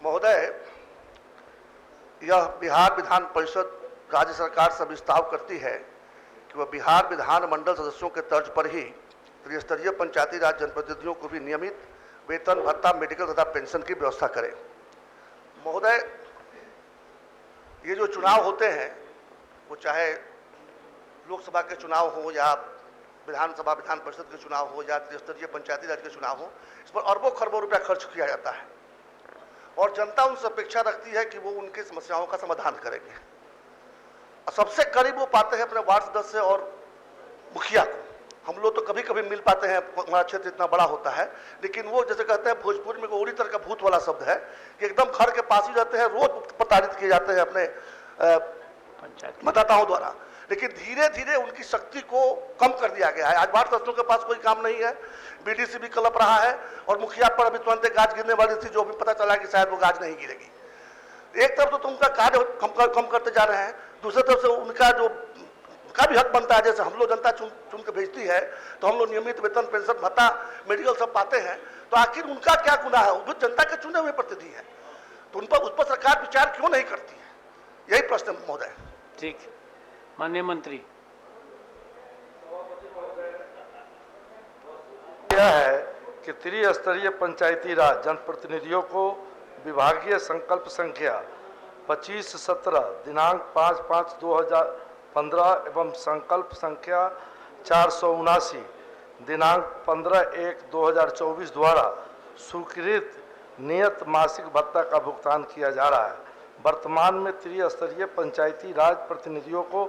महोदय, यह बिहार विधान परिषद राज्य सरकार से विस्ताव करती है कि वह बिहार विधानमंडल सदस्यों के तर्ज पर ही त्रिस्तरीय पंचायती राज जनप्रतिनिधियों को भी नियमित वेतन भत्ता, मेडिकल तथा पेंशन की व्यवस्था करे। महोदय, ये जो चुनाव होते हैं वो चाहे लोकसभा के चुनाव हो या विधानसभा विधान परिषद के चुनाव हो या त्रिस्तरीय पंचायती राज के चुनाव हो, इस पर अरबों खरबों रुपया खर्च किया जाता है और जनता उनसे अपेक्षा रखती है कि वो उनकी समस्याओं का समाधान करेंगे। सबसे करीब वो पाते हैं अपने वार्ड सदस्य और मुखिया को। हम लोग तो कभी कभी मिल पाते हैं, हमारा क्षेत्र इतना बड़ा होता है, लेकिन वो जैसे कहते हैं भोजपुर में ओरी तरह का भूत वाला शब्द है कि एकदम घर के पास ही रहते हैं, रोज प्रताड़ित किए जाते हैं अपने मतदाताओं द्वारा। लेकिन धीरे धीरे उनकी शक्ति को कम कर दिया गया है। आज वार्ड सदस्यों के पास कोई काम नहीं है, बीडीसी भी कलप रहा है और मुखिया पर अभी तुरंत गाज गिरने वाली थी, जो भी पता चला कि शायद वो गाज नहीं गिरेगी। एक तरफ तो उनका कार्य कम करते जा रहे हैं, दूसरी तरफ से उनका जो का भी हक बनता है, जैसे हम लोग जनता चुन के भेजती है तो हम लोग नियमित वेतन, पेंशन, भत्ता, मेडिकल सब पाते हैं, तो आखिर उनका क्या गुनाह है? वो जनता के चुने हुए प्रतिनिधि है, तो उस पर सरकार विचार क्यों नहीं करती है? यही प्रश्न महोदय। ठीक, माननीय मंत्री। यह है कि त्रिस्तरीय पंचायती राज जनप्रतिनिधियों को विभागीय संकल्प संख्या 2517 दिनांक 5/5/2015 एवं संकल्प संख्या 479 दिनांक 15/1/2024 द्वारा स्वीकृत नियत मासिक भत्ता का भुगतान किया जा रहा है। वर्तमान में त्रिस्तरीय पंचायती राज प्रतिनिधियों को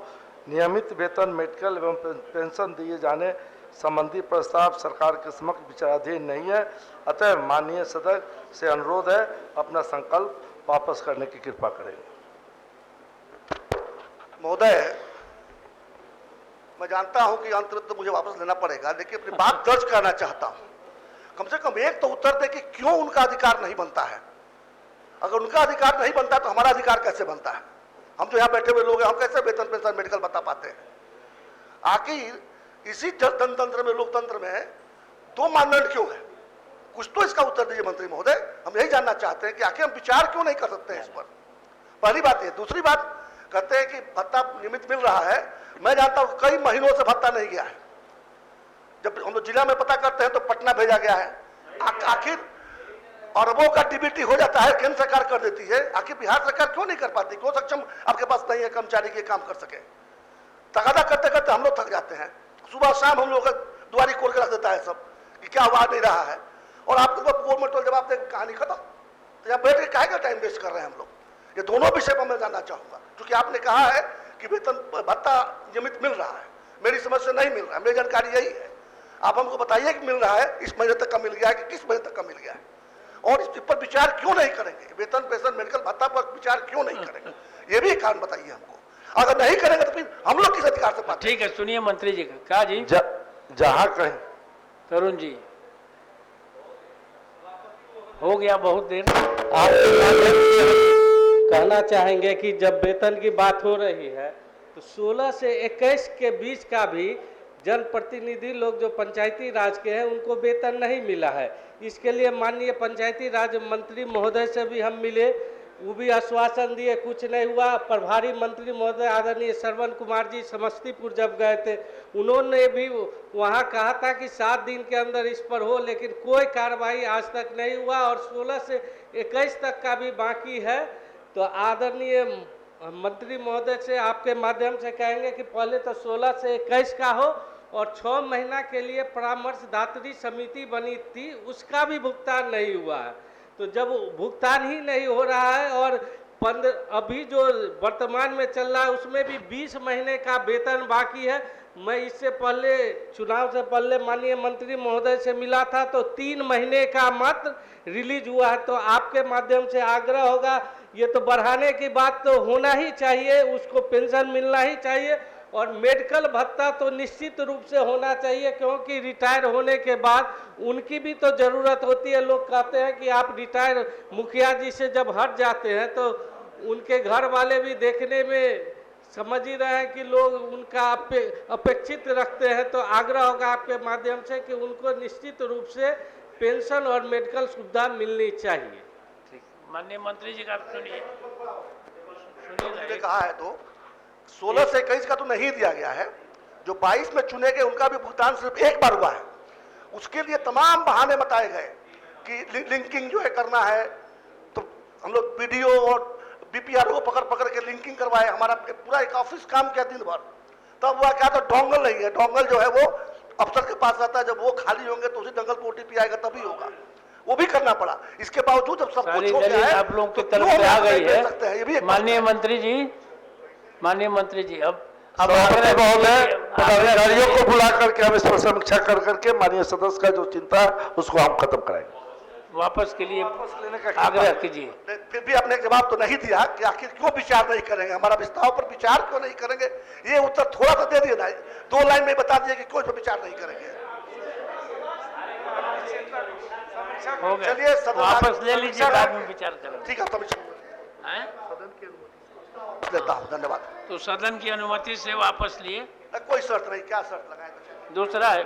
नियमित वेतन, मेडिकल एवं पेंशन दिए जाने संबंधी प्रस्ताव सरकार के समक्ष विचाराधीन नहीं है। अतः माननीय सदस्य से अनुरोध है अपना संकल्प वापस करने की कृपा करें। महोदय, मैं जानता हूं कि अंततः तो मुझे वापस लेना पड़ेगा, लेकिन अपनी बात दर्ज करना चाहता हूं। कम से कम एक तो उत्तर दे कि क्यों उनका अधिकार नहीं बनता है। अगर उनका अधिकार नहीं बनता तो हमारा अधिकार कैसे बनता है? हम जो यहाँ बैठे हुए लोग हैं, हम कैसे वेतन, पेंशन, मेडिकल बता पाते हैं? आखिर इसी जनतंत्र में, लोकतंत्र में दो मानदंड क्यों है? कुछ तो इसका उत्तर दीजिए मंत्री महोदय। हम यही जानना चाहते हैं कि आखिर हम विचार क्यों नहीं कर सकते हैं इस पर। पहली बात है। दूसरी बात, कहते हैं कि भत्ता नियमित मिल रहा है। मैं जानता हूं कई महीनों से भत्ता नहीं गया है। जब हम लोग जिला में पता करते हैं तो पटना भेजा गया है। आखिर अरबों का डीबीटी हो जाता है, केंद्र सरकार कर देती है। आखिर बिहार सरकार क्यों नहीं कर पाती? क्यों सक्षम आपके पास नहीं है कर्मचारी के काम कर सके? तगादा करते करते हम लोग थक जाते हैं। सुबह शाम हम लोग का दुआरी खोल के रख देता है सब कि क्या हुआ नहीं रहा है, और आपको गोल मटोल जवाब दे कहानी खत्म। तो यहाँ बैठ के काहे का टाइम वेस्ट कर रहे हैं हम लोग? ये दोनों विषय पर मैं जानना चाहूंगा, क्योंकि आपने कहा है कि वेतन भत्ता नियमित मिल रहा है। मेरी समझ से नहीं मिल रहा है, मेरी जानकारी यही है। आप हमको बताइए कि मिल रहा है, इस महीने तक का मिल गया है कि किस महीने तक का मिल गया है, और इस पर विचार क्यों नहीं करेंगे? वेतन, पेंशन, मेडिकल भत्ता पर विचार क्यों नहीं करेंगे? ये भी कारण बताइए हमको। अगर नहीं करेंगे तो फिर हम लोग किस अधिकार से पाते? ठीक है, सुनिए मंत्री जी का। क्या जी? जहां कहीं तरुण जी, हो गया बहुत देर। आप कहना चाहेंगे कि जब वेतन की बात हो रही है तो 16 से 21 के बीच का भी जनप्रतिनिधि लोग जो पंचायती राज के हैं उनको वेतन नहीं मिला है। इसके लिए माननीय पंचायती राज मंत्री महोदय से भी हम मिले, वो भी आश्वासन दिए, कुछ नहीं हुआ। प्रभारी मंत्री महोदय आदरणीय श्रवण कुमार जी समस्तीपुर जब गए थे, उन्होंने भी वहाँ कहा था कि 7 दिन के अंदर इस पर हो, लेकिन कोई कार्रवाई आज तक नहीं हुआ और 16 से 21 तक का भी बाकी है। तो आदरणीय मंत्री महोदय से आपके माध्यम से कहेंगे कि पहले तो 16 से 21 का हो, और 6 महीना के लिए परामर्शदात्री समिति बनी थी, उसका भी भुगतान नहीं हुआ है। तो जब भुगतान ही नहीं हो रहा है और अभी जो वर्तमान में चल रहा है उसमें भी 20 महीने का वेतन बाकी है। मैं इससे पहले, चुनाव से पहले माननीय मंत्री महोदय से मिला था तो 3 महीने का मात्र रिलीज हुआ है। तो आपके माध्यम से आग्रह होगा, ये तो बढ़ाने की बात तो होना ही चाहिए, उसको पेंशन मिलना ही चाहिए, और मेडिकल भत्ता तो निश्चित रूप से होना चाहिए, क्योंकि रिटायर होने के बाद उनकी भी तो ज़रूरत होती है। लोग कहते हैं कि आप रिटायर मुखिया जी से जब हट जाते हैं तो उनके घर वाले भी देखने में समझ ही रहे हैं कि लोग उनका अपेक्षित रखते हैं। तो आग्रह होगा आपके माध्यम से कि उनको निश्चित रूप से पेंशन और मेडिकल सुविधा मिलनी चाहिए। ठीक। माननीय मंत्री जी का सुनिए ने कहा है तो 16 से 21 का तो नहीं दिया गया है। जो 22 में चुने गए उनका भी भुगतान सिर्फ एक बार हुआ है। उसके लिए तमाम बहाने बताए गए कि लिंकिंग जो है करना है, तो हम लोग बीडीओ और बीपीआरओ को पकड़ पकड़ के लिंकिंग करवाए। हमारा पूरा एक ऑफिस काम किया दिन भर, तब हुआ क्या, तो डोंगल नहीं है। डोंगल जो है वो अफसर के पास रहता है, जब वो खाली होंगे तो उसी डंगल पर ओटीपी आएगा तभी होगा, वो भी करना पड़ा। इसके बावजूद जब सब सारी कुछ हो गया दलील है आप लोगों की तो तरफ क्यों से आ हम नहीं गई दे सकते हैं? ये भी है। एक माननीय बात है। मंत्री जी अब सभापति महोदय, पदाधिकारियों को बुला करके हम इस पर समीक्षा कर करके माननीय सदस्य का जो चिंता है उसको हम खत्म कराएंगे। वापस के लिए लेने का आग्रह कीजिए। फिर भी आपने जवाब तो नहीं दिया कि आखिर क्यों विचार नहीं करेंगे, हमारा प्रस्ताव पर विचार क्यों नहीं करेंगे। ये उत्तर थोड़ा सा दे दिए ना, 2 लाइन में बता दिए कि क्यों इस पर विचार नहीं करेंगे। हो गया, चलिए, सदन वापस ले समीक्षा लीजिए, बाद में विचार करेंगे। ठीक है, समीक्षा हैं? देता हूँ, धन्यवाद। तो सदन की अनुमति से वापस लिए। कोई शर्त नहीं, क्या शर्त लगाए? दूसरा है